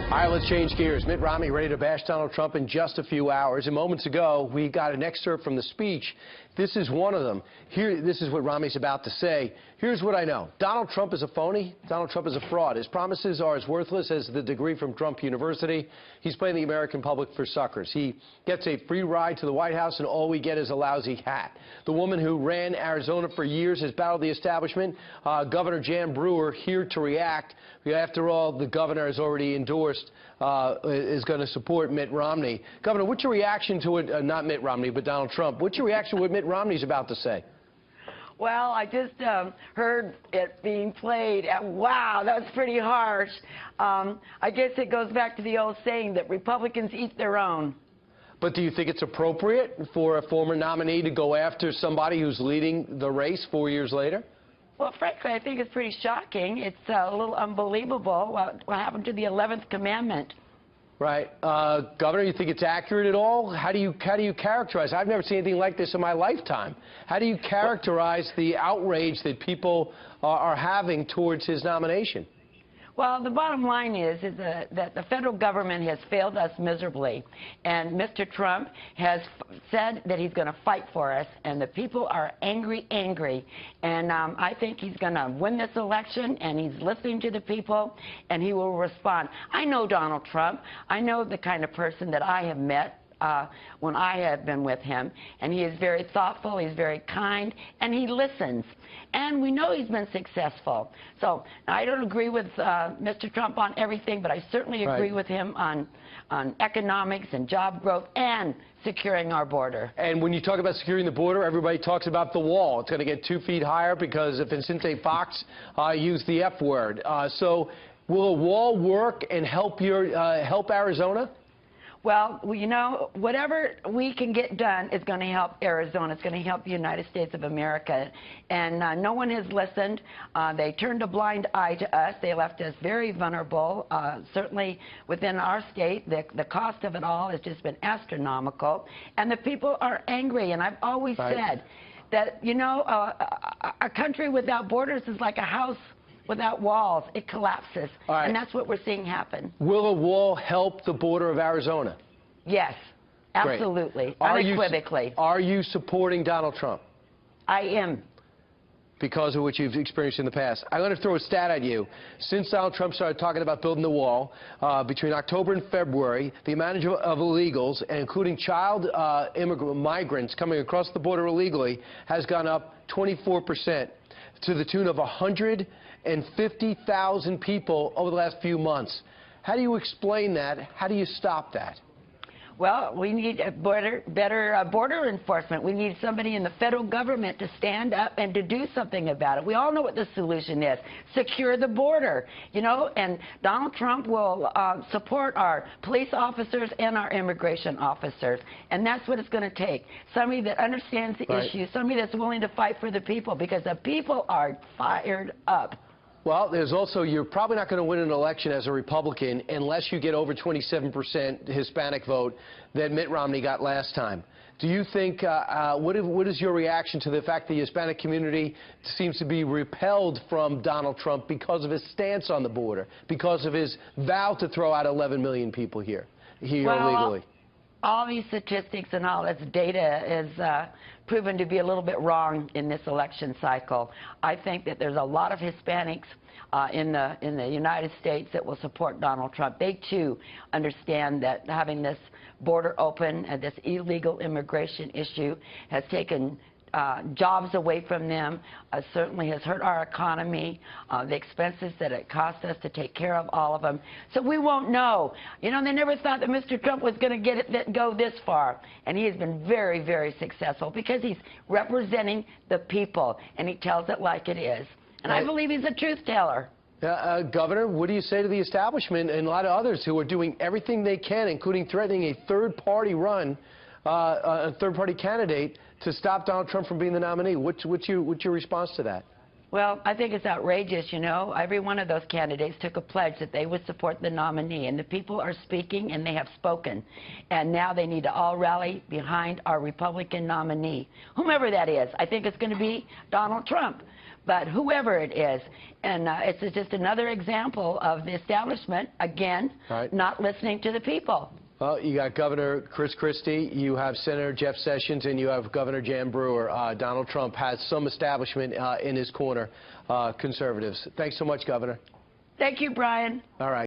All right, let's change gears. Mitt Romney ready to bash Donald Trump in just a few hours. And moments ago, we got an excerpt from the speech. This is one of them. This is what Romney's about to say. Here's what I know. Donald Trump is a phony. Donald Trump is a fraud. His promises are as worthless as the degree from Trump University. He's playing the American public for suckers. He gets a free ride to the White House, and all we get is a lousy hat. The woman who ran Arizona for years has battled the establishment. Governor Jan Brewer here to react. After all, the governor has already endorsed, is going to support Mitt Romney. Governor, what's your reaction to it? Not Mitt Romney, but Donald Trump. What's your reaction to what Mitt Romney's about to say? Well, I just heard it being played. Wow, that was pretty harsh. I guess it goes back to the old saying that Republicans eat their own. But do you think it's appropriate for a former nominee to go after somebody who's leading the race 4 years later? Well, frankly, I think it's pretty shocking. It's a little unbelievable what happened to the 11th commandment. Right. Governor, you think it's accurate at all? How do you characterize? I've never seen anything like this in my lifetime. How do you characterize the outrage that people are having towards his nomination? Well, the bottom line is that the federal government has failed us miserably, and Mr. Trump has said that he's going to fight for us, and the people are angry, and I think he's going to win this election, and he's listening to the people, and he will respond. I know Donald Trump. I know the kind of person that I have met when I have been with him, and he is very thoughtful, he's very kind, and he listens. And we know he's been successful. So I don't agree with Mr. Trump on everything, but I certainly agree with him on economics and job growth and securing our border. And when you talk about securing the border, everybody talks about the wall. It's going to get 2 feet higher because if Vicente Fox used the F word. So will a wall work and help Arizona? Well, you know, whatever we can get done is going to help Arizona. It's going to help the United States of America. And no one has listened. They turned a blind eye to us. They left us very vulnerable. Certainly within our state, the cost of it all has just been astronomical. And the people are angry. And I've always said that, you know, a country without borders is like a house without walls. It collapses. And that's what we're seeing happen. Will a wall help the border of Arizona? Yes, absolutely, unequivocally. Are you supporting Donald Trump? I am. Because of what you've experienced in the past. I'm going to throw a stat at you. Since Donald Trump started talking about building the wall, between October and February, the amount of illegals, including child migrants coming across the border illegally, has gone up 24%. To the tune of 150,000 people over the last few months. How do you explain that? How do you stop that? Well, we need a better border enforcement. We need somebody in the federal government to stand up and to do something about it. We all know what the solution is. Secure the border, you know, and Donald Trump will support our police officers and our immigration officers. And that's what it's going to take. Somebody that understands the issue, somebody that's willing to fight for the people, because the people are fired up. Well, there's also, you're probably not going to win an election as a Republican unless you get over 27% Hispanic vote that Mitt Romney got last time. Do you think, what is your reaction to the fact that the Hispanic community seems to be repelled from Donald Trump because of his stance on the border, because of his vow to throw out 11 million people here illegally? All these statistics and all this data is proven to be a little bit wrong in this election cycle. I think that there's a lot of Hispanics in the United States that will support Donald Trump. They, too, understand that having this border open and this illegal immigration issue has taken jobs away from them, certainly has hurt our economy, the expenses that it costs us to take care of all of them. So we won't know. You know, they never thought that Mr. Trump was going to go this far. And he has been very, very successful because he's representing the people, and he tells it like it is. And I believe he's a truth teller. Governor, what do you say to the establishment and a lot of others who are doing everything they can, including threatening a third-party run, a third-party candidate, to stop Donald Trump from being the nominee? What's your response to that? Well, I think it's outrageous, you know. Every one of those candidates took a pledge that they would support the nominee, and the people are speaking, and they have spoken. And now they need to all rally behind our Republican nominee, whomever that is. I think it's going to be Donald Trump, but whoever it is. And it's just another example of the establishment, again, not listening to the people. Well, you got Governor Chris Christie, you have Senator Jeff Sessions, and you have Governor Jan Brewer. Donald Trump has some establishment in his corner, conservatives. Thanks so much, Governor. Thank you, Brian. All right.